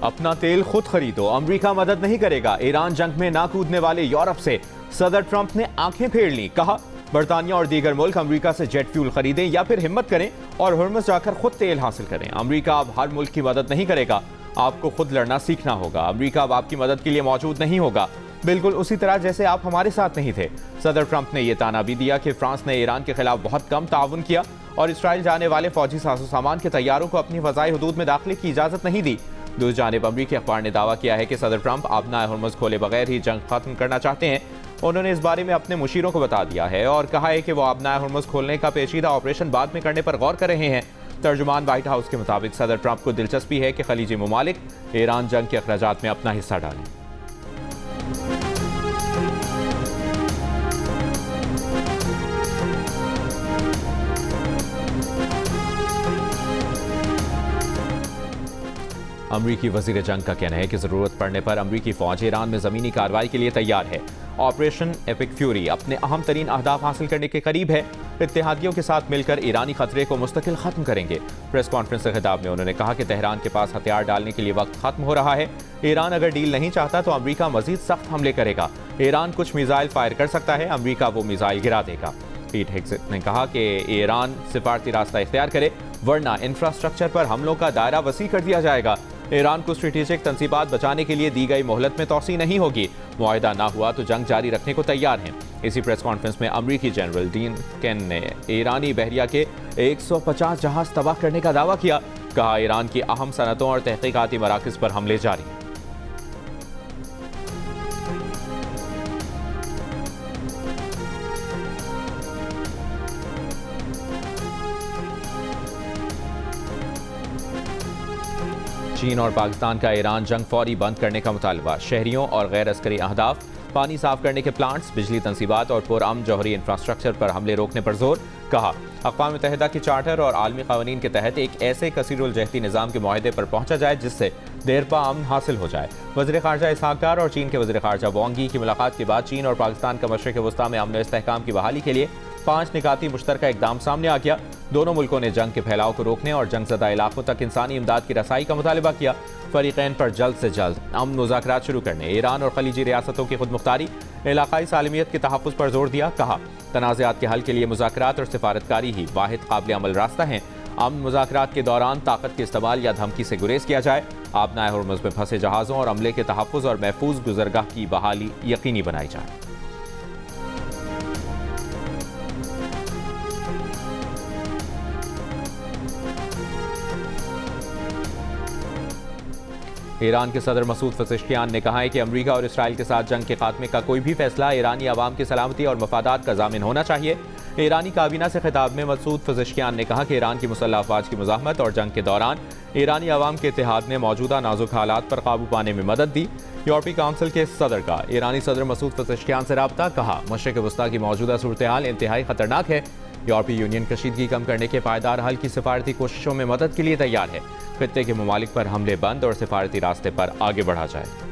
अपना तेल खुद खरीदो, अमेरिका मदद नहीं करेगा। ईरान जंग में ना कूदने वाले यूरोप से सदर ट्रंप ने आंखें फेर ली। कहा, बरतानिया और दीगर मुल्क अमेरिका से जेट फ्यूल खरीदें या फिर हिम्मत करें और हुर्मुज़ जाकर खुद तेल हासिल करें। अमेरिका अब हर मुल्क की मदद नहीं करेगा, आपको खुद लड़ना सीखना होगा। अमेरिका अब आपकी मदद के लिए मौजूद नहीं होगा, बिल्कुल उसी तरह जैसे आप हमारे साथ नहीं थे। सदर ट्रंप ने यह ताना भी दिया कि फ्रांस ने ईरान के खिलाफ बहुत कम ताउन किया और इसराइल जाने वाले फौजी साजो सामान के तैयारों को अपनी फ़ज़ाई हदूद में दाखिले की इजाज़त नहीं दी। दूसरी जानिब अमरीकी अखबार ने दावा किया है कि सदर ट्रंप आबनाए हुर्मुज़ खोले बगैर ही जंग खत्म करना चाहते हैं। उन्होंने इस बारे में अपने मुशीरों को बता दिया है और कहा है कि वो आबनाए हुर्मुज़ खोलने का पेचीदा ऑपरेशन बाद में करने पर गौर कर रहे हैं। तर्जुमान व्हाइट हाउस के मुताबिक सदर ट्रंप को दिलचस्पी है कि खलीजी ममालिक ईरान जंग के अखराजात में अपना हिस्सा डालें। अमरीकी वजीर जंग का कहना है कि जरूरत पड़ने पर अमरीकी फौज ईरान में जमीनी कार्रवाई के लिए तैयार है। ऑपरेशन एपिक फ्यूरी अपने अहम तरीन अहदाफ हासिल करने के करीब है। इत्तेहादियों के साथ मिलकर ईरानी खतरे को मुस्तकिल खत्म करेंगे। प्रेस कॉन्फ्रेंस के खिताब में उन्होंने कहा कि तेहरान के पास हथियार डालने के लिए वक्त खत्म हो रहा है। ईरान अगर डील नहीं चाहता तो अमरीका मजीद सख्त हमले करेगा। ईरान कुछ मिसाइल फायर कर सकता है, अमरीका वो मिसाइल गिरा देगा। पीट हेग्सेट ने कहा कि ईरान सिफारती रास्ता इख्तियार करे वरना इंफ्रास्ट्रक्चर पर हमलों का दायरा वसी कर दिया जाएगा। ईरान को स्ट्रेटेजिक तंसीबात बचाने के लिए दी गई मोहलत में तौसी नहीं होगी। मुआहिदा ना हुआ तो जंग जारी रखने को तैयार हैं। इसी प्रेस कॉन्फ्रेंस में अमरीकी जनरल डीन केन ने ईरानी बहरिया के 150 जहाज तबाह करने का दावा किया। कहा, ईरान की अहम सनतों और तहकीकाती मराकज़ पर हमले जारी हैं। चीन और पाकिस्तान का ईरान जंग फौरी बंद करने का मुतालबा। शहरियों और गैर अस्करी अहदाफ, पानी साफ करने के प्लांट्स, बिजली तंसीबात और पुरअमन जौहरी इंफ्रास्ट्रक्चर पर हमले रोकने पर जोर। कहा, अक़वाम मुत्तहिदा के चार्टर और आलमी क़वानीन के तहत एक ऐसे कसीरुल जहती निज़ाम के मुआहदे पर पहुंचा जाए जिससे देरपा अमन हासिल हो जाए। वज़ीर ख़ारजा इसहाक़ डार और चीन के वज़ीर ख़ारजा वांग यी की मुलाकात के बाद चीन और पाकिस्तान का मशरिक़ वस्ता में अमन व इस्तेहकाम की बहाली के लिए 5 निकाती मुश्तरका इक़दाम सामने आ गया। दोनों मुल्कों ने जंग के फैलाव को रोकने और जंगज़दा इलाकों तक इंसानी इमदाद की रसाई का मुतालबा किया। फ़रीक़ैन पर जल्द से जल्द अमन मुज़ाकरात शुरू करने, ईरान और खलीजी रियासतों की खुद मुख्तारी, इलाकाई सालमियत के तहफ़्फ़ुज़ पर जोर दिया। कहा, तनाज़ात के हल के लिए मुज़ाकरात और सिफारतकारी ही वाहिद काबिल अमल रास्ता है। अमन मुज़ाकरात के दौरान ताकत के इस्तेमाल या धमकी से गुरेज किया जाए। आबनाए हुर्मुज़ में फंसे जहाज़ों और अमले के तहफ़्फ़ुज़ और महफूज गुज़रगाह की बहाली यकीनी बनाई जाए। ईरान के सदर मसूद पज़ेश्कियान ने कहा है कि अमरीका और इसराइल के साथ जंग के खात्मे का कोई भी फैसला ईरानी आवाम की सलामती और मफादात का ज़ामिन होना चाहिए। ईरानी काबीना से खिताब में मसूद पज़ेश्कियान ने कहा कि ईरान की मुसल्लह अफ़वाज की मुज़ाहमत और जंग के दौरान ईरानी आवाम के इत्तेहाद ने मौजूदा नाजुक हालात पर काबू पाने में मदद दी। यूरोपीय काउंसिल के सदर का ईरानी सदर मसूद पज़ेश्कियान से राब्ता। कहा, मशरिक़ वस्ता की मौजूदा सूरत हाल इंतहाई ख़तरनाक है। यूरोपीय यूनियन कशीदगी कम करने के पायदार हल की सिफारती कोशिशों में मदद के लिए तैयार है। खित्ते के ममालिक पर हमले बंद और सिफारती रास्ते पर आगे बढ़ा जाए।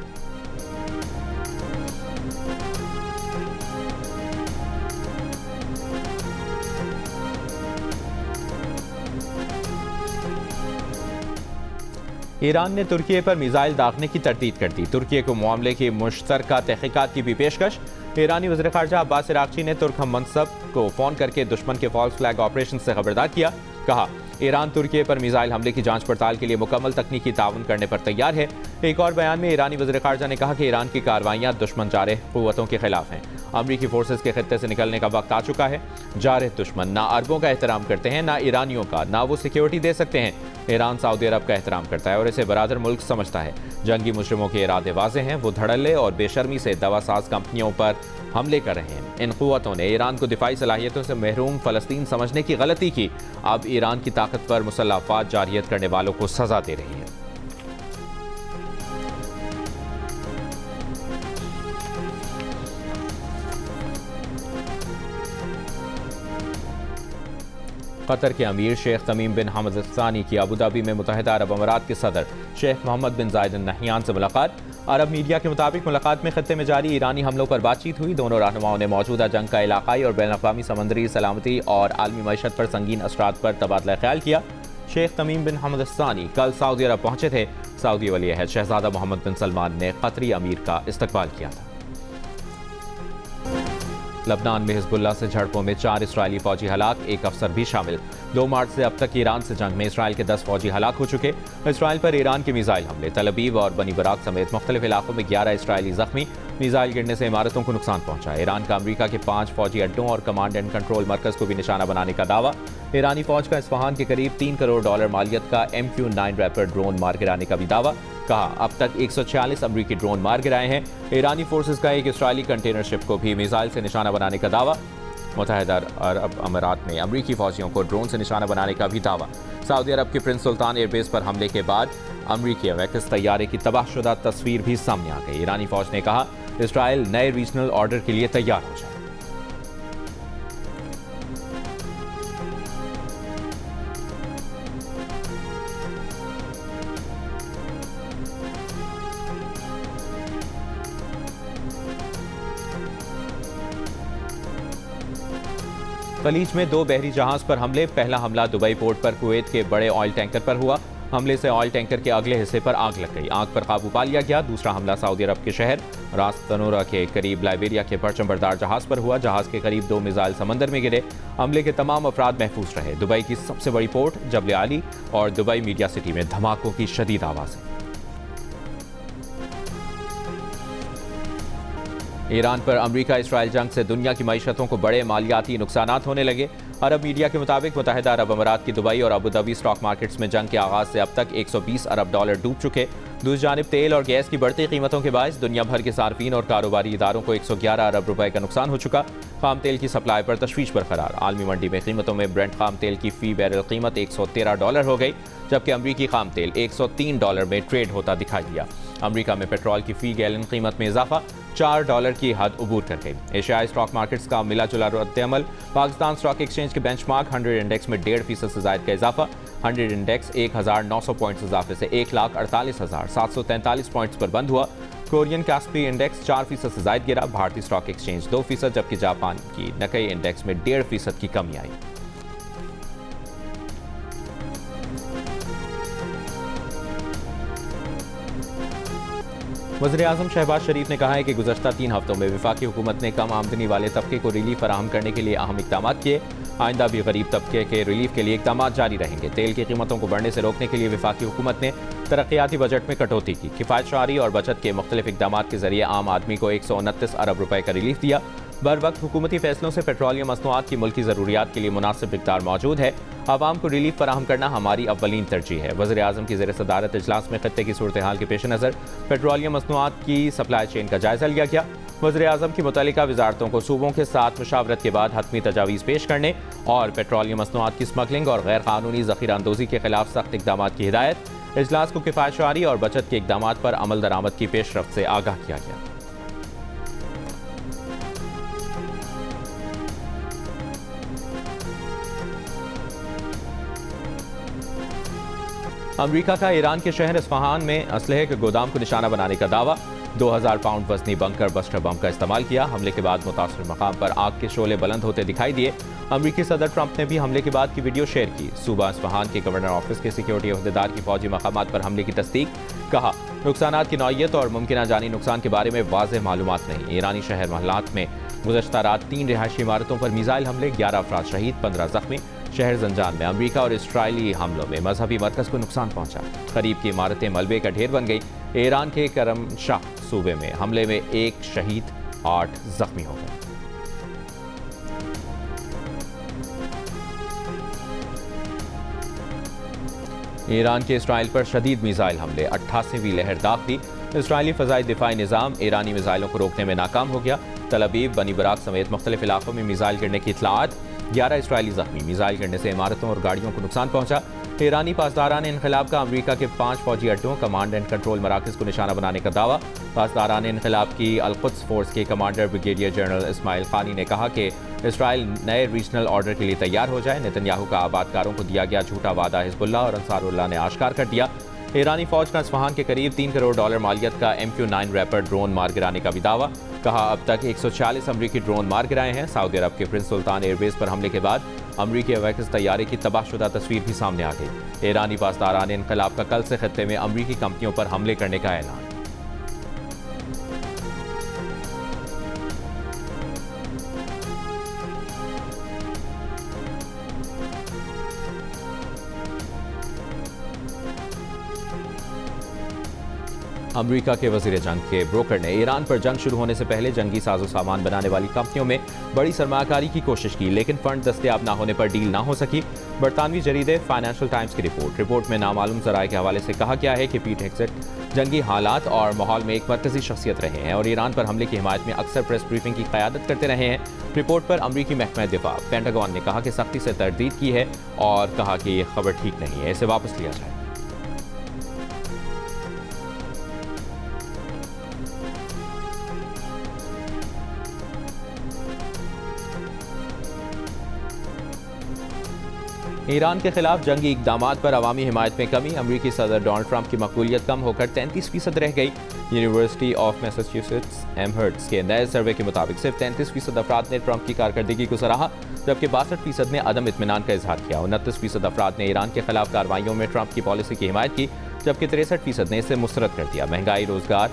ईरान ने तुर्की पर मिसाइल दागने की तरदीद कर दी। तुर्की को मामले की मुश्तरका तहकीकात की भी पेशकश। ईरानी वज़ीर ख़ारजा अब्बास इराक़ची ने तुर्क हम मनसब को फ़ोन करके दुश्मन के फॉल्स फ्लैग ऑपरेशन से खबरदार किया। कहा, ईरान तुर्की पर मिसाइल हमले की जांच पड़ताल के लिए मुकम्मल तकनीकी ताउन करने पर तैयार है। एक और बयान में ईरानी वज़ीर ख़ारजा ने कहा कि ईरान की कार्रवाइयाँ दुश्मन जारह क़ुव्वतों के खिलाफ हैं। अमरीकी फोर्सेस के खित्ते से निकलने का वक्त आ चुका है। जारह दुश्मन ना अरबों का एहतराम करते हैं, ना ईरानियों का, ना वो सिक्योरिटी दे सकते हैं। ईरान सऊदी अरब का एहतराम करता है और इसे बरादर मुल्क समझता है। जंगी मुजरिमों के इरादे वाज़ेह हैं। वो धड़ल्ले और बेशर्मी से दवासाज कंपनियों पर हमले कर रहे हैं। इन क़ुव्वतों ने ईरान को दिफाई सलाहियतों से महरूम फ़लस्तीन समझने की गलती की। अब ईरान की ताकत पर मुसल्लह अफ़वाज जारियत करने वालों को सज़ा दे रही है। कतर के अमीर शेख तमीम बिन हमद अल थानी की अबू धाबी में मुत्तहिदा अरब अमारात के सदर शेख मोहम्मद बिन जायद अल नहयान से मुलाकात। अरब मीडिया के मुताबिक मुलाकात में खत्ते में जारी ईरानी हमलों पर बातचीत हुई। दोनों रहनुमाओं ने मौजूदा जंग का इलाकाई और बैनुल-अक़वामी समंदरी सलामती और आलमी मईशत पर संगीन असरात पर तबादला ख्याल किया। शेख तमीम बिन हमद अल थानी कल सऊदी अरब पहुंचे थे। सऊदी वली अहद शहजादा मोहम्मद बिन सलमान ने कतरी अमीर का इस्तकबाल किया था। लबनान में हिजबुल्लाह से झड़पों में 4 इस्राएली फौजी हलाक, 1 अफसर भी शामिल। 2 मार्च से अब तक ईरान से जंग में इसराइल के 10 फौजी हलाक हो चुके। इसराइल पर ईरान के मिसाइल हमले, तल अवीव और बनी बराक समेत मुख्तलिफ इलाकों में 11 इसराइली जख्मी। मिसाइल गिरने से इमारतों को नुकसान पहुंचा। ईरान का अमरीका के 5 फौजी अड्डों और कमांड एंड कंट्रोल मरकज को भी निशाना बनाने का दावा। ईरानी फौज का इस्फहान के करीब $3 करोड़ मालियत का MQ-9 रैपर ड्रोन मार गिराने का भी दावा। कहा अब तक 146 अमरीकी ड्रोन मार गिराए हैं। ईरानी फोर्सेस का एक इसराइली कंटेनर शिप को भी मिसाइल से निशाना बनाने का दावा। मुत्तहिदा अरब अमीरात में अमरीकी फौजियों को ड्रोन से निशाना बनाने का भी दावा। सऊदी अरब के प्रिंस सुल्तान एयरबेस पर हमले के बाद अमरीकी अवैक्स तैयारे की तबाहशुदा तस्वीर भी सामने आ गई। ईरानी फौज ने कहा इसराइल नए रीजनल ऑर्डर के लिए तैयार हो जाए। खलीज में 2 बहरी जहाज पर हमले। पहला हमला दुबई पोर्ट पर कुवैत के बड़े ऑयल टैंकर पर हुआ। हमले से ऑयल टैंकर के अगले हिस्से पर आग लग गई। आग पर काबू पा लिया गया। दूसरा हमला सऊदी अरब के शहर रास तनूरा के करीब लाइबेरिया के परचम बरदार जहाज पर हुआ। जहाज के करीब 2 मिसाइल समंदर में गिरे। हमले के तमाम अफराद महफूज रहे। दुबई की सबसे बड़ी पोर्ट जबल आली और दुबई मीडिया सिटी में धमाकों की शदीद आवाज़ें। ईरान पर अमरीका इसराइल जंग से दुनिया की मईशतों को बड़े मालियाती नुकसानात होने लगे। अरब मीडिया के मुताबिक मुत्तहिदा अरब अमीरात की दुबई और अबू धाबी स्टॉक मार्केट्स में जंग के आगाज से अब तक $120 अरब डूब चुके। दूसरी जानिब तेल और गैस की बढ़ती कीमतों के बायस दुनिया भर के सार्फिन और कारोबारी इदारों को 111 अरब रुपए का नुकसान हो चुका। खाम तेल की सप्लाई पर तशवीश बरकरार। आलमी मंडी में कीमतों में ब्रेंट खाम तेल की फी बैरल कीमत $113 हो गई, जबकि अमरीकी खाम तेल $103 में ट्रेड होता दिखाई दिया। अमरीका में पेट्रोल की फी गैलन कीमत में इजाफा $4 की हद उबूर कर गई। एशियाई स्टॉक मार्केट्स का मिला जुला रद्द-ए-अमल। पाकिस्तान स्टॉक एक्सचेंज के बेंचमार्क 100 इंडेक्स में 1.5% से ज्यादा का इजाफा। 100 इंडेक्स 1900 पॉइंट्स इजाफे से 1,48,743 पॉइंट्स पर बंद हुआ। कोरियन कास्पी इंडेक्स 4% से ज्यादा गिरा। भारतीय स्टॉक एक्सचेंज 2%, जबकि जापान की नकई इंडेक्स में 1.5% की कमी आई। वज़ीर-ए-आज़म शहबाज शरीफ ने कहा है कि गुज़श्ता 3 हफ्तों में वफाकी हुकूमत ने कम आमदनी वाले तबके को रिलीफ फराहम करने के लिए अहम इक़दाम किए। आइंदा भी गरीब तबके के रिलीफ के लिए इक़दाम जारी रहेंगे। तेल की कीमतों को बढ़ने से रोकने के लिए वफाकी हुकूमत ने तरक्याती बजट में कटौती की। किफ़ायत शआरी और बचत के मुख्तलिफ इक़दाम के जरिए आम आदमी को 129 अरब रुपए का रिलीफ दिया। बर वक्त हुकूमती फैसलों से पेट्रोलियम मसनूआत की मुल्की ज़रूरियात के लिए मुनासिब मिक़दार मौजूद है। आवाम को रिलीफ फराहम करना हमारी अव्वलीन तरजीह है। वज़ीर-ए-आज़म की ज़ेर सदारत इजलास में खत्ते की सूरत हाल के पेश नज़र पेट्रोलियम मसनूआत की सप्लाई चेन का जायजा लिया गया। वज़ीर-ए-आज़म की मुतल्लिका वज़ारतों को सूबों के साथ मुशावरत के बाद हतमी तजावीज़ पेश करने और पेट्रोलियम मसनूआत की स्मगलिंग और गैर कानूनी ज़ख़ीरा अंदोज़ी के खिलाफ सख्त इक़दामात की हिदायत। इजलास को किफ़ायत शआरी और बचत के इक़दामात पर अमल दरामद की पेशरफ्त से आगाह किया गया। अमरीका का ईरान के शहर इस्फहान में असलहे के गोदाम को निशाना बनाने का दावा। 2000 पाउंड वजनी बंकर बस्टर बम का इस्तेमाल किया। हमले के बाद मुतासर मकाम पर आग के शोले बुलंद होते दिखाई दिए। अमरीकी सदर ट्रंप ने भी हमले के बाद की वीडियो शेयर की। सूबा इस्फहान के गवर्नर ऑफिस के सिक्योरिटी अहदेदार की फौजी मकामात पर हमले की तस्दीक। कहा नुकसानात की नौइयत और मुमकिन जानी नुकसान के बारे में वाज़ेह मालूमात नहीं। ईरानी शहर महलात में गुज़श्ता रात 3 रिहायशी इमारतों पर मिसाइल हमले, 11 अफराद शहीद, 15 जख्मी। शहर जंजान में अमरीका और इसराइली हमलों में मजहबी मरकज़ को नुकसान पहुंचा। करीब की इमारतें मलबे का ढेर बन गई। ईरान के करमशाह सूबे में हमले में 1 शहीद, 8 जख्मी हो गए। ईरान के इसराइल पर शदीद मिसाइल हमले, 88वीं लहर दाग दी। इसराइली फ़ज़ाई दिफाई निज़ाम ईरानी मिसाइलों को रोकने में नाकाम हो गया। तल अवीव, बनी बराक समेत मुख्तलिफ इलाकों में मिसाइल गिरने की इत्तलाआत। 11 इसराइली जख्मी। मिसाइल गिरने से इमारतों और गाड़ियों को नुकसान पहुंचा। ईरानी पासदारान इनकलाब का अमरीका के 5 फौजी अड्डों, कमांड एंड कंट्रोल मराकज़ को निशाना बनाने का दावा। पासदारान इनकलाब की अल-कुद्स फोर्स के कमांडर ब्रिगेडियर जनरल इस्माइल खानी ने कहा कि इसराइल नए रीजनल ऑर्डर के लिए तैयार हो जाए। नेतन्याहू का आबादकारों को दिया गया झूठा वादा हिजबुल्लाह और अंसारुल्लाह ने आश्कार कर दिया। ईरानी फौज का इस्फहान के करीब $3 करोड़ मालियत का MQ-9 रैपर ड्रोन मार गिराने का भी दावा। कहा अब तक 146 अमरीकी ड्रोन मार गिराए हैं। सऊदी अरब के प्रिंस सुल्तान एयरबेस पर हमले के बाद अमरीकी अवैक्स तैयारे की तबाहशुदा तस्वीर भी सामने आ गई। ईरानी पासदारान इनकलाब का कल से खत्ते में अमरीकी कंपनियों पर हमले करने का ऐलान। अमेरिका के वजीर जंग के ब्रोकर ने ईरान पर जंग शुरू होने से पहले जंगी साजो सामान बनाने वाली कंपनियों में बड़ी सरमाकारी की कोशिश की, लेकिन फंड दस्तयाब न होने पर डील ना हो सकी। बरतानवी जरीदे फाइनेंशियल टाइम्स की रिपोर्ट में नामालूम जराये के हवाले से कहा गया है कि पीट हेग्सेट जंगी हालात और माहौल में एक मरकजी शख्सियत रहे हैं और ईरान पर हमले की हिमायत में अक्सर प्रेस ब्रीफिंग की क़यादत करते रहे हैं। रिपोर्ट पर अमरीकी महकमा दिफा पेंटागन ने कहा कि सख्ती से तरदीद की है और कहा कि यह खबर ठीक नहीं है, इसे वापस लिया जाए। ईरान के खिलाफ जंगी इक़दामात पर अवामी हिमायत में कमी। अमरीकी सदर डोनाल्ड ट्रंप की मकबूलियत कम होकर 33% रह गई। यूनिवर्सिटी ऑफ मैसाचुसेट्स एमहर्ट्स के नए सर्वे के मुताबिक सिर्फ 33% अफराद ने ट्रंप की कारकर्दगी को सराहा, जबकि 62% ने अदम इत्मीनान का इजहार किया। 29% अफराद ने ईरान के खिलाफ कार्रवाइयों में ट्रंप की पॉलिसी की हिमायत की, जबकि 63% ने इसे मुस्तरद कर दिया। महंगाई, रोजगार,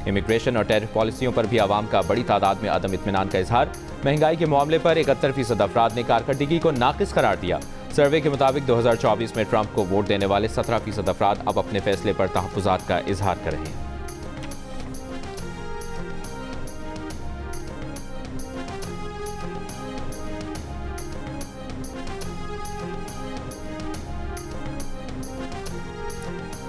इमिग्रेशन और टैरिफ पॉलिसियों पर भी आवाम का बड़ी तादाद में अदम इत्मीनान का इजहार। महंगाई के मामले पर 71% अफराद ने कारकर्दगी को नाकिस करार दिया। सर्वे के मुताबिक 2024 में ट्रंप को वोट देने वाले 17% अफराद अब अपने फैसले पर तहफ़्फ़ुज़ात का इजहार कर रहे हैं।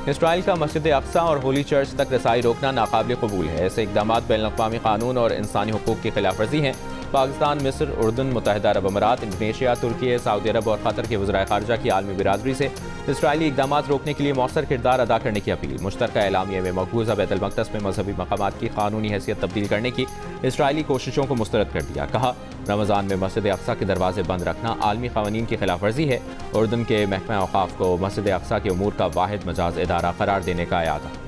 इसराइल का मस्जिद अक्सा और होली चर्च तक रसाई रोकना नाकाबिल कबूल है। ऐसे इक़दाम बैनुल-अक़वामी कानून और इंसानी हुकूक की खिलाफ वर्जी हैं। पाकिस्तान, मिस्र, उर्दन, मुत्तहिदा अरब अमारात, इंडोनेशिया, तुर्की, सऊदी अरब और कतर के वज़राए ख़ारिजा की आलमी बिरादरी से इसराइली इक़दाम रोकने के लिए मौसर किरदार अदा करने की अपील। मुश्तरका एलामिया में मक़बूज़ा बैतुल मक़दस में मजहबी मकामात की कानूनी हैसियत तब्दील करने की इसराइली कोशिशों को मुस्तरद कर दिया। कहा, रमज़ान में मस्जिद अक्सा के दरवाजे बंद रखना आलमी क़वानीन की खिलाफ वर्जी है। उर्दन के महकमा औक़ाफ़ को मस्जिद अक्सा के उमूर का वाहिद मजाज इदारा करार देने का आया था।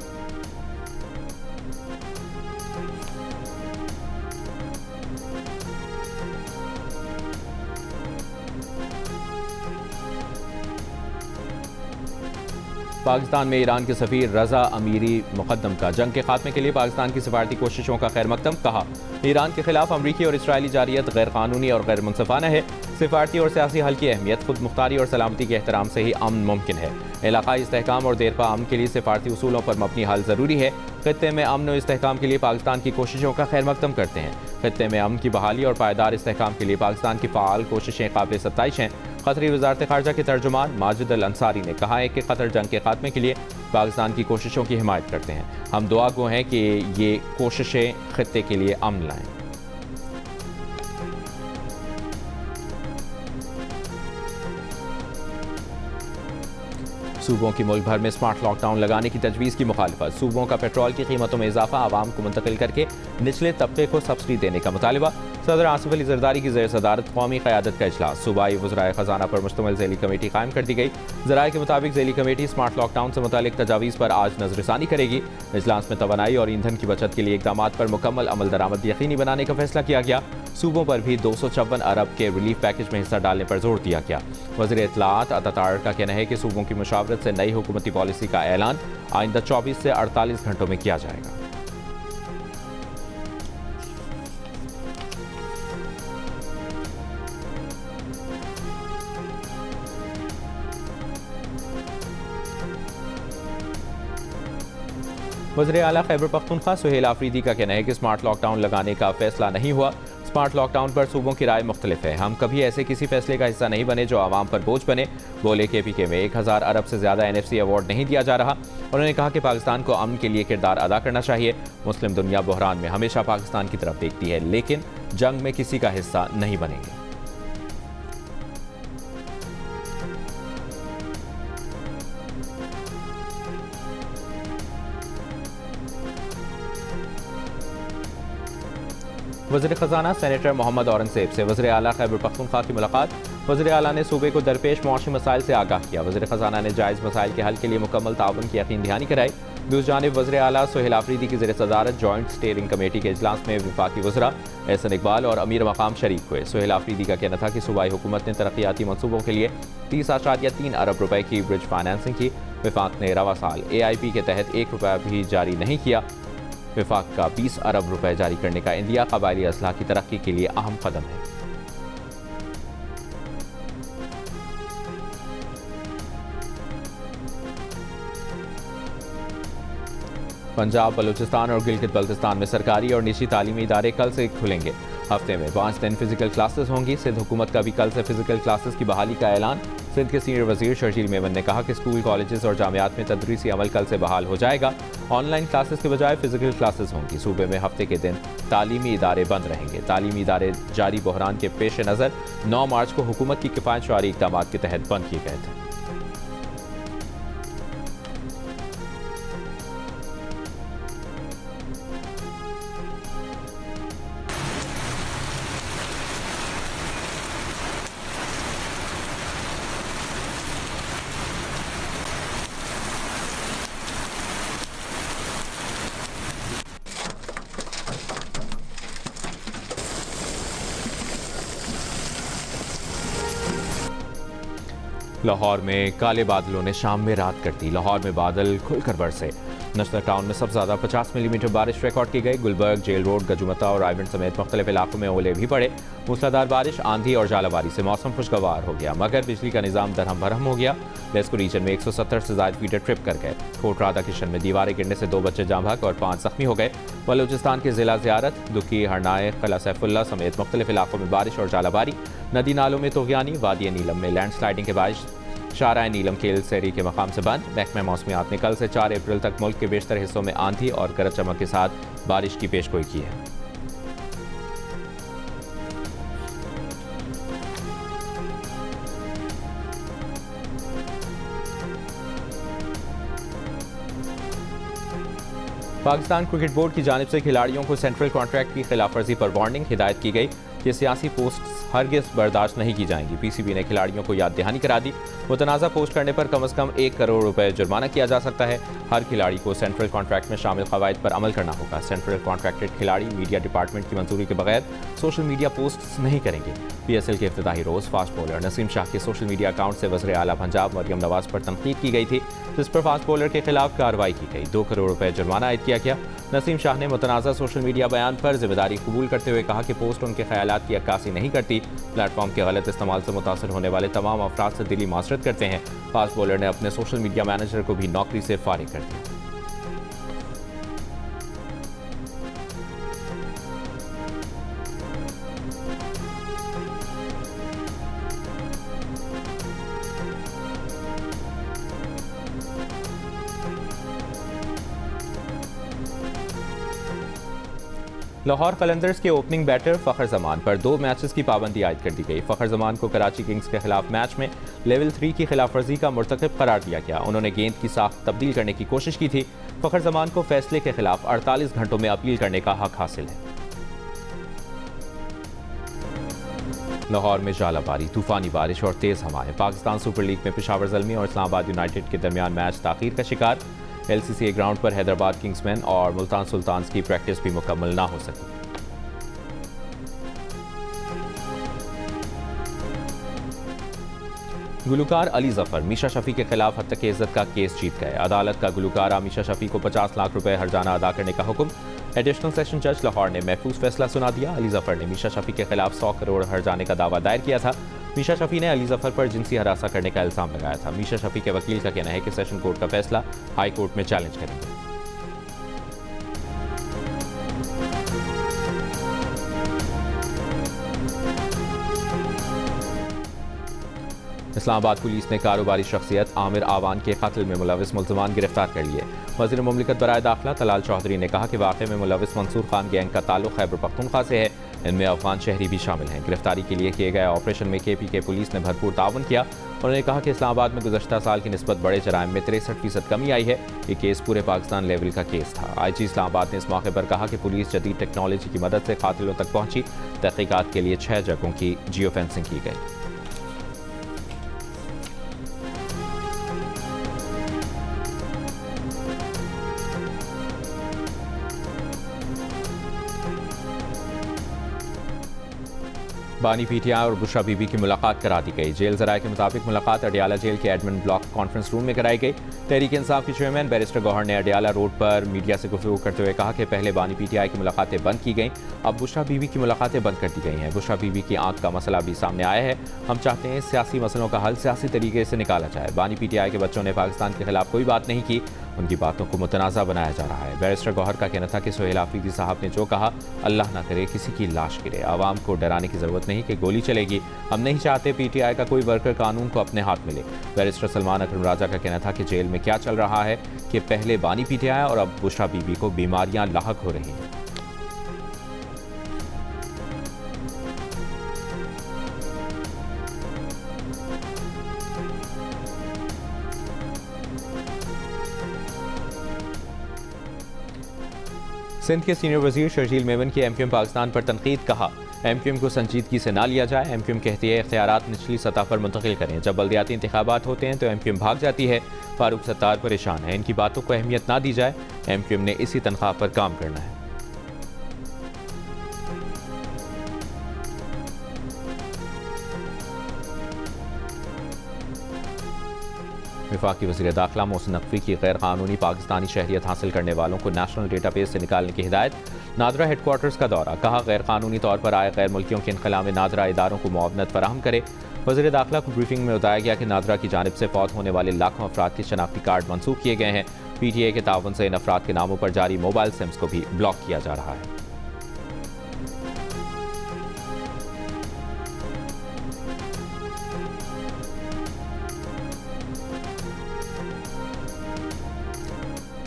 पाकिस्तान में ईरान के सफ़ीर रज़ा अमीरी मुक़द्दम का जंग के खात्मे के लिए पाकिस्तान की सिफारती कोशिशों का खैर मकदम। कहा, ईरान के खिलाफ अमरीकी और इसराइली जारियत गैर कानूनी और गैर मुनसफ़ाना है। सिफारती और सियासी हल की अहमियत खुद मुख्तारी और सलामती के एहतराम से ही अमन मुमकिन है। इलाक़ाई इस्तेहकाम और देरपा अमन के लिए सिफारती उसूलों पर मबनी हल ज़रूरी है। खित्ते में अमन और इस्तेहकाम के लिए पाकिस्तान की कोशिशों का खैर मकदम करते हैं। खित्ते में अमन की बहाली और पायदार इस्तेहकाम के लिए पाकिस्तान की फ़ाल कोशिशें काबिल सत्ताइश हैं। कतरी वज़ारत ख़ारिजा के तर्जुमान माजिद अल अंसारी ने कहा है कि कतर जंग के खात्मे के लिए पाकिस्तान की कोशिशों की हिमायत करते हैं। हम दुआ गो हैं कि ये कोशिशें खित्ते के लिए अमन लाएं। सूबों की मुल्क भर में स्मार्ट लॉकडाउन लगाने की तजवीज़ की मुखालिफत। सूबों का पेट्रोल की कीमतों में इजाफा, आवाम को मुंतकिल करके निचले तबके को सब्सिडी देने का मुतालबा। सदर आसिफ अली जरदारी की ज़ेर सदारत कौमी क़यादत का इजलास। सूबाई वज़राए ख़जाना पर मुश्तमिल ज़ैली कमेटी कायम कर दी गई। ज़राए के मुताबिक ज़ैली कमेटी स्मार्ट लॉकडाउन से मुतालिक तजावीज़ पर आज नज़रसानी करेगी। इजलास में तवानाई और ईंधन की बचत के लिए इक़दाम पर मुकम्मल अमल दरामद यकीनी बनाने का फैसला किया गया। सूबों पर भी 254 अरब के रिलीफ पैकेज में हिस्सा डालने पर जोर दिया गया। वज़ीर इत्तलाआत अतातार का कहना है कि सूबों की मुशावरत से नई हुकूमती पॉलिसी का ऐलान आइंदा 24 से 48 घंटों में किया जाएगा। वज़ीर आला खैबर पख्तूनख्वा सुहेल आफरीदी का कहना है कि स्मार्ट लॉकडाउन लगाने का फैसला नहीं हुआ। स्मार्ट लॉकडाउन पर सूबों की राय मुख्तलिफ है। हम कभी ऐसे किसी फैसले का हिस्सा नहीं बने जो आवाम पर बोझ बने। बोले KPK में 1000 अरब से ज़्यादा NFC अवार्ड नहीं दिया जा रहा। उन्होंने कहा कि पाकिस्तान को अमन के लिए किरदार अदा करना चाहिए। मुस्लिम दुनिया बहरान में हमेशा पाकिस्तान की तरफ देखती है, लेकिन जंग में किसी का हिस्सा नहीं बनेंगे। वज़ीर ख़जाना सेनेटर मोहम्मद औरंगज़ेब से वज़ीर आला खैबर पख्तूनख्वा की मुलाकात। वज़ीर आला ने सूबे को दरपेश मौसमी मसाइल से आगाह किया। वज़ीर ख़जाना ने जायज़ मसाइल के हल के लिए मुकम्मल ताउन की यकीन दहानी कराई। दूसरी जानिब वज़ीर आला सोहेल आफरीदी की ज़ेर सदारत जॉइंट स्टीयरिंग कमेटी के इजलास में वफाकी वज़रा एहसन इकबाल और अमीर मकाम शरीक हुए। सोहेल आफरीदी का कहना था कि सूबाई हुकूमत ने तरक्याती मनसूबों के लिए 30.3 अरब रुपए की ब्रिज फाइनेंसिंग की। वफाक ने रवा साल AIP के तहत 1 रुपया भी जारी नहीं किया। वफाक का 20 अरब रुपए जारी करने का इंदिया कबायली असलाह की तरक्की के लिए अहम कदम है। पंजाब, बलूचिस्तान और गिलगित बल्तिस्तान में सरकारी और निजी तालीमी इदारे कल से खुलेंगे। हफ्ते में 5 दिन फिजिकल क्लासेस होंगी। सिंध हुकूमत का भी कल से फिजिकल क्लासेस की बहाली का ऐलान। सिंध के सीनियर वजीर शर्जील मेमन ने कहा कि स्कूल, कॉलेजेस और जामियात में तदरीसी अमल कल से बहाल हो जाएगा। ऑनलाइन क्लासेस के बजाय फिजिकल क्लासेस होंगी। सूबे में हफ्ते के दिन तालीमी इदारे बंद रहेंगे। तालीमी इदारे जारी बहरान के पेश नज़र 9 मार्च को हुकूमत की किफ़ायत शुमारी इक़दाम के तहत बंद किए गए थे। लाहौर में काले बादलों ने शाम में रात कर दी। लाहौर में बादल खुलकर बरसे। नेशनल टाउन में सबसे ज़्यादा 50 मिलीमीटर बारिश रिकॉर्ड की गई। गुलबर्ग, जेल रोड, गजुमता और रायबंड समेत मुख्तलिफ इलाकों में ओले भी पड़े। मूसलाधार बारिश, आंधी और जालाबारी से मौसम खुशगवार हो गया, मगर बिजली का निज़ाम दरहम भरहम हो गया। लेस्को रीजन में 170 से ज़ायद फीडर ट्रिप कर गए। कोट राधा किशन में दीवारें गिरने से 2 बच्चे जाँ बहक और 5 जख्मी हो गए। बलूचिस्तान के जिला ज़ियारत, दुखी, हरनाए, किला सैफुल्ला समेत मुख्तलिफ इलाकों में बारिश और जालाबारी। नदी नालों में तोगयानी। वादी नीलम में लैंड स्लाइडिंग के बारिश। शाहराह नीलम खेल सेरी के मकाम से बंद। महकमा मौसमियात ने कल से 4 अप्रैल तक मुल्क के बेशतर हिस्सों में आंधी और गरज चमक के साथ बारिश की पेशगोई की है। पाकिस्तान क्रिकेट बोर्ड की जानिब से खिलाड़ियों को सेंट्रल कॉन्ट्रैक्ट की खिलाफ वर्जी पर वार्निंग। हिदायत की गई कि सियासी पोस्ट हरगिज़ बर्दाश्त नहीं की जाएंगी। PCB ने खिलाड़ियों को याद दहानी करा दी। मुतनाज़ा पोस्ट करने पर कम से कम 1 करोड़ रुपए जुर्माना किया जा सकता है। हर खिलाड़ी को सेंट्रल कॉन्ट्रैक्ट में शामिल कवायद पर अमल करना होगा। सेंट्रल कॉन्ट्रैक्टेड खिलाड़ी मीडिया डिपार्टमेंट की मंजूरी के बगैर सोशल मीडिया पोस्ट नहीं करेंगे। PSL के इफ्तिताही रोज़ फास्ट बॉलर नसीम शाह के सोशल मीडिया अकाउंट से वज़ीर आला पंजाब मरियम नवाज पर तनकीद की गई थी, जिस पर फास्ट बॉलर के खिलाफ कार्रवाई की गई। 2 करोड़ रुपए जुर्माना आयद किया गया। नसीम शाह ने मुतनाज़ा सोशल मीडिया बयान पर जिम्मेदारी कबूल करते हुए कहा कि पोस्ट उनके ख्यालात की अक्कासी नहीं करती। प्लेटफॉर्म के गलत इस्तेमाल से मुतासर होने वाले तमाम अफराद से दिली माजरत करते हैं। फास्ट बॉलर ने अपने सोशल मीडिया मैनेजर को भी नौकरी से फारिग कर दिया। लाहौर कलंदर्स के ओपनिंग बैटर फ़खर जमान पर 2 मैचेस की पाबंदी आयद कर दी गई। फ़खर जमान को कराची किंग्स के खिलाफ मैच में लेवल 3 की खिलाफ वर्जी का मुर्तकिब करार दिया गया। उन्होंने गेंद की साख्त तब्दील करने की कोशिश की थी। फ़खर जमान को फैसले के खिलाफ 48 घंटों में अपील करने का हक हासिल है। लाहौर में जालाबारी, तूफानी बारिश और तेज़ हवाएं। पाकिस्तान सुपर लीग में पेशावर ज़ल्मी और इस्लामाबाद यूनाइटेड के दरमियान मैच ताख़ीर का शिकार। LCCA ग्राउंड पर हैदराबाद किंग्समैन और मुल्तान सुल्तान्स की प्रैक्टिस भी मुकम्मल ना हो सकी। गुलकार अली जफर मीशा शफी के खिलाफ हत्या के इज्जत का केस जीत गए। अदालत का गुलकारा मीशा शफी को 50 लाख रुपए हर्जाना अदा करने का हुक्म। एडिशनल सेशन जज लाहौर ने महफूज फैसला सुना दिया। अली जफर ने मीशा शफी के खिलाफ 100 करोड़ हर्जाने का दावा दायर किया था। मीशा शफी ने अली जफर पर जिनसी हरासा करने का इल्जाम लगाया था। मीशा शफी के वकील का कहना है कि सेशन कोर्ट का फैसला हाई कोर्ट में चैलेंज करेंगे। इस्लामाबाद पुलिस ने कारोबारी शख्सियत आमिर आवान के कत्ल में मुलविस मुल्ज़मान गिरफ्तार कर लिए। वज़ीर मुमलिकत बराए दाखिला तलाल चौधरी ने कहा कि वाक़े में मुलविस मंसूर खान गैंग का ताल्लुक खैबर पख्तूनख्वा से है। इनमें अफगान शहरी भी शामिल हैं। गिरफ्तारी के लिए किए गए ऑपरेशन में KPK पुलिस ने भरपूर ताउन किया। उन्होंने कहा कि इस्लामाबाद में गुज़श्ता साल की निस्बत बड़े जराइम में 63% कमी आई है। ये केस पूरे पाकिस्तान लेवल का केस था। IG इस्लामाबाद ने इस मौके पर कहा कि पुलिस जदीद टेक्नोलॉजी की मदद से कातिलों तक पहुंची। तहकीकात के लिए 6 जगहों की जियो फेंसिंग की गई। बानी पीटीआई और बुशरा बीबी की मुलाकात करा दी गई। जेल जराये के मुताबिक मुलाकात अडियाला जेल के एडमिन ब्लॉक कॉन्फ्रेंस रूम में कराई गई। तहरीक इंसाफ के चेयरमैन बैरिस्टर गौहर ने अडियाला रोड पर मीडिया से गुफ्तगू करते हुए कहा कि पहले बानी पीटीआई की मुलाकातें बंद की गई, अब बुशरा बीबी की मुलाकातें बंद कर दी गई हैं। बुशरा बीबी की आंख का मसला भी सामने आया है। हम चाहते हैं सियासी मसलों का हल सियासी तरीके से निकाला जाए। बानी पीटीआई के बच्चों ने पाकिस्तान के खिलाफ कोई बात नहीं की, उनकी बातों को मुतनाज़ा बनाया जा रहा है। बैरिस्टर गौहर का कहना था कि सुहेल आफरीदी साहब ने जो कहा, अल्लाह ना करे किसी की लाश गिरे। आवाम को डराने की ज़रूरत नहीं कि गोली चलेगी। हम नहीं चाहते पीटीआई का कोई वर्कर कानून को अपने हाथ मिले। बैरिस्टर सलमान अकरम राजा का कहना था कि जेल में क्या चल रहा है कि पहले बानी पीटीआई और अब बुशरा बीबी को बीमारियां लाहक हो रही हैं। सिंध के सीनियर वजीर शर्जील मेमन की एमक्यूएम पाकिस्तान पर तनकीद। कहा, एमक्यूएम को संजीदगी से ना लिया जाए। एमक्यूएम कहती है इख्तियारात निचली सतह पर मुंतकिल करें। जब बल्दियाती इंतखाबात होते हैं तो एमक्यूएम भाग जाती है। फारूक सत्तार परेशान है, इनकी बातों को अहमियत ना दी जाए। एमक्यूएम ने इसी तनख्वाह पर काम करना है। वफाकी वज़ीर दाखिला मोहसिन नकवी की गैर कानूनी पाकिस्तानी शहरियत हासिल करने वालों को नेशनल डेटाबेस से निकालने की हिदायत। नादरा हेडक्वार्टर्स का दौरा। कहा, गैर कानूनी तौर पर आए गैर मुल्कियों के इनखला में नादरा इदारों को मुआवनत फराहम करे। वज़ीर दाखिला को ब्रीफिंग में बताया गया कि नादरा की जानिब से फौत होने वाले लाखों अफराद के शनाख्ती कार्ड मनसूख किए गए हैं। पीटीए के ताउन से इन अफराद के नामों पर जारी मोबाइल सिम्स को भी ब्लॉक किया जा रहा है।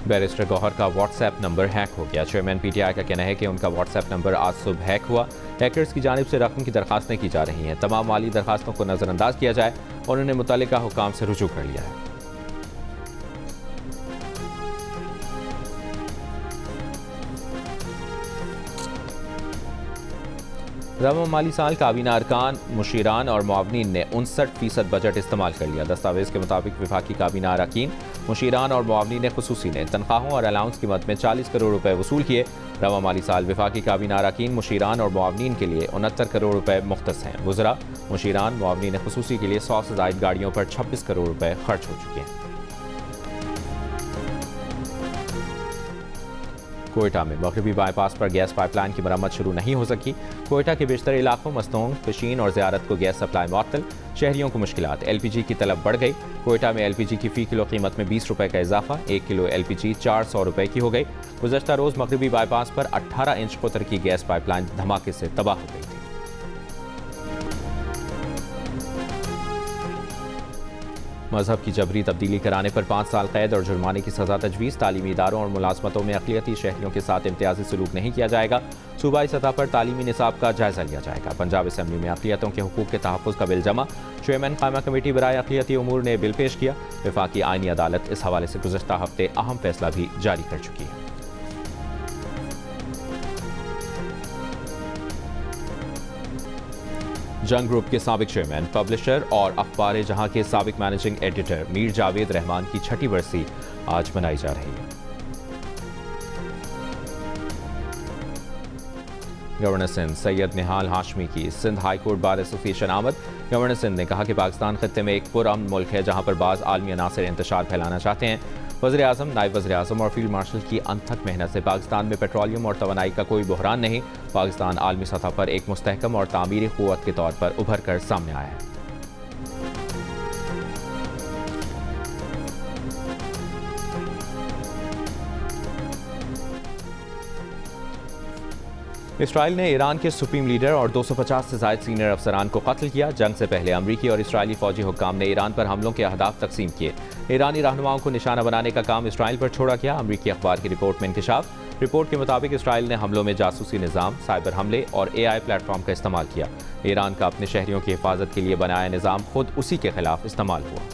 बैरिस्टर गौहर का व्हाट्सएप नंबर हैक हो गया। चेयरमैन पीटीआई का कहना है कि उनका व्हाट्सएप नंबर आज सुबह हैक हुआ। हैकर्स की जानिब से रकम की दरखास्तें की जा रही हैं। तमाम माली दरखास्तों को नज़रअंदाज किया जाए और उन्होंने मुतल्लिका हुकाम से रुजू कर लिया है। रवा माली साल काबीना अरकान, मुशीरान और मुआवनीन ने 59% बजट इस्तेमाल कर लिया। दस्तावेज के मुताबिक विफाकी काबीना अरकान, मुशीरान और मुआवनीन खुसूसी ने तनख्वाहों और अलाउंस की मद में 40 करोड़ रुपए वसूल किए। रवा माली साल विफाकी काबीना अरकान, मुशीरान और मुआवनीन के लिए 69 करोड़ रुपए मुख्तस हैं। वज़रा, मुशीरान, मुआवनीन खुसूसी के लिए 100 से ज़ायद गाड़ियों पर 26 करोड़ रुपए खर्च हो चुके हैं। कोयटा में मगरबी बाईपास पर गैस पाइपलाइन की मरम्मत शुरू नहीं हो सकी। कोयटा के बेशतर इलाकों मस्तोंग, पशीन और ज़ियारत को गैस सप्लाई मुअत्तल। शहरियों को मुश्किलात। एलपीजी की तलब बढ़ गई। कोयटा में एलपीजी की फ़ी किलो कीमत में 20 रुपये का इजाफा। 1 किलो एलपीजी 400 रुपये की हो गई। गुज़श्ता रोज़ मगरबी बाईपास पर 18 इंच कुतर की गैस पाइपलाइन धमाके से तबाह हो गई थी। मजहब की जबरी तब्दीली कराने पर 5 साल कैद और जुर्माने की सजा तजवीज़। तालीमी इदारों और मुलाजमतों में अक़लियती शहरियों के साथ इम्तियाजी सलूक नहीं किया जाएगा। सूबाई सतह पर तालीमी निसाब का जायजा लिया जाएगा। पंजाब असम्बली में अक़लियतों के हुकूक के तहफ़्फ़ुज़ का बिल जमा। चेयरमैन कायमा कमेटी बराए अक़लियती उमूर ने बिल पेश किया। वफाकी आईनी अदालत इस हवाले से गुज़श्ता हफ्ते अहम फैसला भी जारी कर चुकी है। जंग ग्रुप के साबिक चेयरमैन, पब्लिशर और अखबार जहां के साबिक मैनेजिंग एडिटर मीर जावेद रहमान की 6ठी बरसी आज मनाई जा रही है। गवर्नर सिंध सैयद निहाल हाशमी की Sindh high court bar association आमद। गवर्नर सिंध ने कहा कि पाकिस्तान खत्ते में एक पुरअमन मुल्क है जहां पर बाज़ आलमी अनासर इंतशार फैलाना चाहते हैं। वज़ीर आज़म, नायब वज़ीर आज़म और फील्ड मार्शल की अनथक मेहनत से पाकिस्तान में पेट्रोलियम और तवानाई का कोई बहरान नहीं। पाकिस्तान आलमी सतह पर एक मुस्तहकम और तामीरी क़ुव्वत के तौर पर उभर कर सामने आया है। इसराइल ने ईरान के सुप्रीम लीडर और 250 से ज़ायद सीनियर अफसरान को कत्ल किया। जंग से पहले अमरीकी और इसराइली फौजी हुक्काम ने ईरान पर हमलों के अहदाफ तकसीम किए। ईरानी रहनुमाओं को निशाना बनाने का काम इसराइल पर छोड़ा गया। अमरीकी अखबार की रिपोर्ट में इंकिशाफ। रिपोर्ट के मुताबिक इसराइल ने हमलों में जासूसी निज़ाम, साइबर हमले और AI प्लेटफॉर्म का इस्तेमाल किया। ईरान का अपने शहरियों की हिफाजत के लिए बनाया निज़ाम खुद उसी के खिलाफ इस्तेमाल हुआ।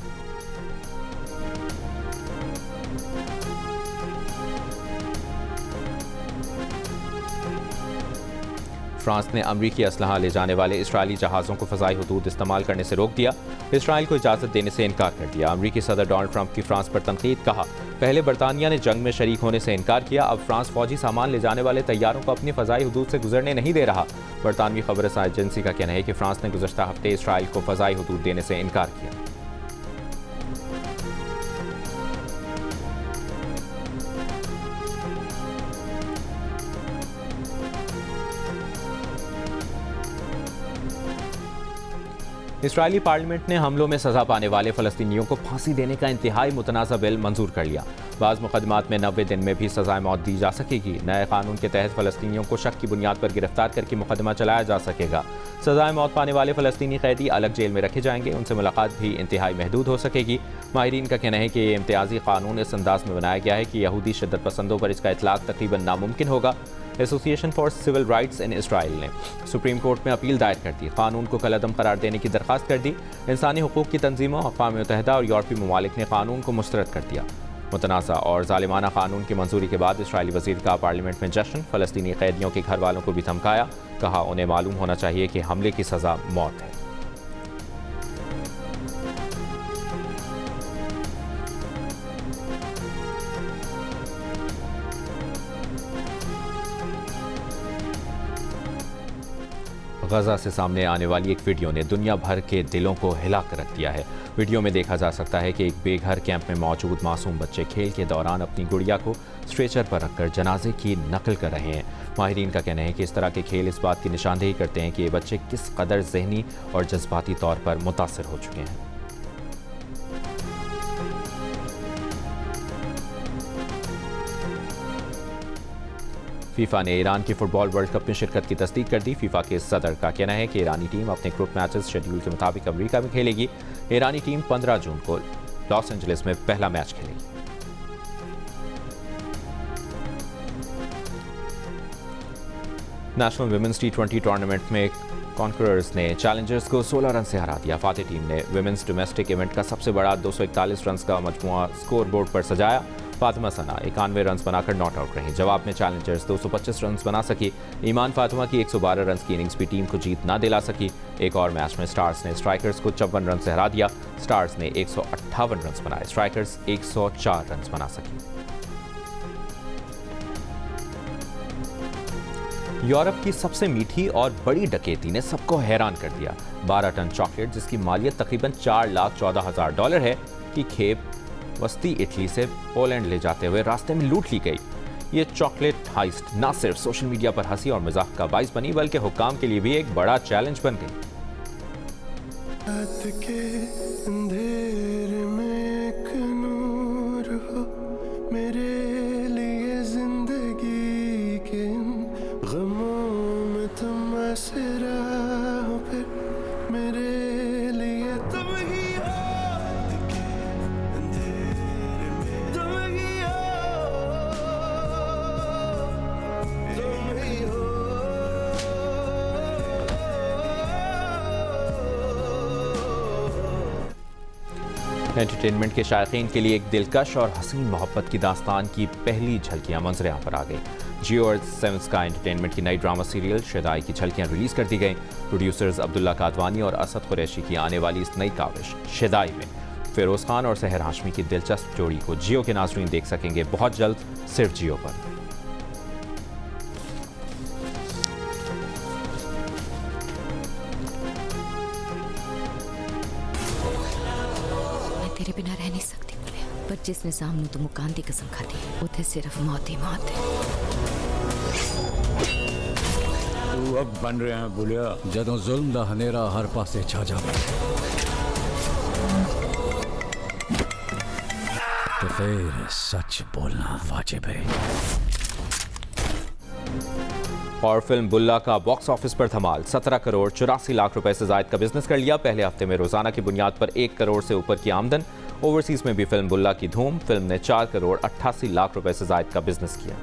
फ्रांस ने अमरीकी असलहा ले जाने वाले इसराइली जहाज़ों को फ़ज़ाई हदूद इस्तेमाल करने से रोक दिया। इसराइल को इजाज़त देने से इनकार कर दिया। अमरीकी सदर डोनाल्ड ट्रंप की फ्रांस पर तनकीद। कहा, पहले बरतानिया ने जंग में शरीक होने से इनकार किया, अब फ्रांस फौजी सामान ले जाने वाले तैयारों को अपनी फ़ज़ाई हदूद से गुजरने नहीं दे रहा। बरतानवी खबरसां एजेंसी का कहना है कि फ्रांस ने गुज़श्ता हफ्ते इसराइल को फ़ज़ाई हदूद देने से इनकार किया। इसराइली पार्लियामेंट ने हमलों में सजा पाने वाले फ़लस्तीनियों को फांसी देने का इंतहाई मुतनाज़ा बिल मंजूर कर लिया। बाज़ मुकदमात में 90 दिन में भी सजाए मौत दी जा सकेगी। नए कानून के तहत फ़लस्तीनियों को शक की बुनियाद पर गिरफ्तार करके मुकदमा चलाया जा सकेगा। सजाए मौत पाने वाले फ़लस्तीनी कैदी अलग जेल में रखे जाएंगे। उनसे मुलाकात भी इंतहाई महदूद हो सकेगी। माहिरीन का कहना है कि ये इम्तियाजी कानून इस अंदाज में बनाया गया है कि यहूदी शिद्दत पसंदों पर इसका इतलाक तकरीबन नामुमकिन होगा। Association for civil rights in Israel ने सुप्रीम कोर्ट में अपील दायर कर दी। कानून को कलअदम करार देने की दरख्वास्त कर दी। इंसानी हुकूक की तंजीमों, अक़वाम मुत्तहिदा और यूरोपीय ममालिक ने कानून को मुस्तरद कर दिया। मुतनाज़ा और ज़ालिमाना कानून की मंजूरी के बाद इसराइली वज़ीर का पार्लियामेंट में जश्न। फ़लस्तीनी कैदियों के घर वालों को भी धमकाया। कहा, उन्हें मालूम होना चाहिए कि हमले की सज़ा मौत है। गजा से सामने आने वाली एक वीडियो ने दुनिया भर के दिलों को हिला कर रख दिया है। वीडियो में देखा जा सकता है कि एक बेघर कैंप में मौजूद मासूम बच्चे खेल के दौरान अपनी गुड़िया को स्ट्रेचर पर रखकर जनाजे की नकल कर रहे हैं। माहिरीन का कहना है कि इस तरह के खेल इस बात की निशानदेही करते हैं कि ये बच्चे किस कदर ज़हनी और जज्बाती तौर पर मुतासिर हो चुके हैं। फीफा ने ईरान की फुटबॉल वर्ल्ड कप में शिरकत की तस्दीक कर दी। फीफा के सदर का कहना है कि ईरानी टीम अपने ग्रुप मैचेस शेड्यूल के मुताबिक अमेरिका में खेलेगी। ईरानी टीम 15 जून को लॉस एंजलिस में पहला मैच खेलेगी। नेशनल विमेंस T20 टूर्नामेंट में कॉन्करर्स ने चैलेंजर्स को 16 रन से हरा दिया। फातिह टीम ने विमेंस डोमेस्टिक इवेंट का सबसे बड़ा 241 रन का मजमुआ स्कोर बोर्ड पर सजाया। फातिमा सना 91 रन बनाकर नॉट आउट रही। जवाब में चैलेंजर्स 225 रन बना सकी। ईमान फातिमा की 112 रन की इनिंग्स भी टीम को जीत ना दिला सकी। एक और मैच में स्टार्स ने स्ट्राइकर्स को 54 रन से हरा दिया। स्टार्स ने 158 रन बनाए, स्ट्राइकर्स 104 रन बना सकी। यूरोप की सबसे मीठी और बड़ी डकैती ने सबको हैरान कर दिया। 12 टन चॉकलेट, जिसकी मालियत तकरीबन $4,14,000 है, की खेप वस्ती इटली से पोलैंड ले जाते हुए रास्ते में लूट ली गई। ये चॉकलेट हाइस्ट न सिर्फ सोशल मीडिया पर हंसी और मजाक का बाइस बनी, बल्कि हुक्काम के लिए भी एक बड़ा चैलेंज बन गई। एंटरटेनमेंट के शायकीन के लिए एक दिलकश और हसीन मोहब्बत की दास्तान की पहली झलकियां मंजर पर आ गई। जियो और सेवन स्काई एंटरटेनमेंट की नई ड्रामा सीरियल शेदाई की झलकियां रिलीज कर दी गई। प्रोड्यूसर्स अब्दुल्ला कादवानी और असद कुरैशी की आने वाली इस नई काविश शेदाई में फिरोज खान और सहर हाशमी की दिलचस्प जोड़ी को जियो के नाज़रीन देख सकेंगे बहुत जल्द, सिर्फ जियो पर। तेरे बिना रह नहीं सकती बुलिया, पर जिस निजाम ने तो मुकान दी कसम खाती उथे सिर्फ मौत ही मौत है। तू अब बन रहे हैं बुलिया, जदों जुल्म दा हनेरा हर पासे छा जावे तो फिर सच बोलना वाजिब है। और फिल्म बुल्ला का बॉक्स ऑफिस पर धमाल, 17 करोड़ 84 लाख रुपए से जायद का बिजनेस कर लिया। पहले हफ्ते में रोजाना की बुनियाद पर 1 करोड़ से ऊपर की आमदन। ओवरसीज में भी फिल्म बुल्ला की धूम। फिल्म ने 4 करोड़ 88 लाख रुपए से जायद का बिजनेस किया।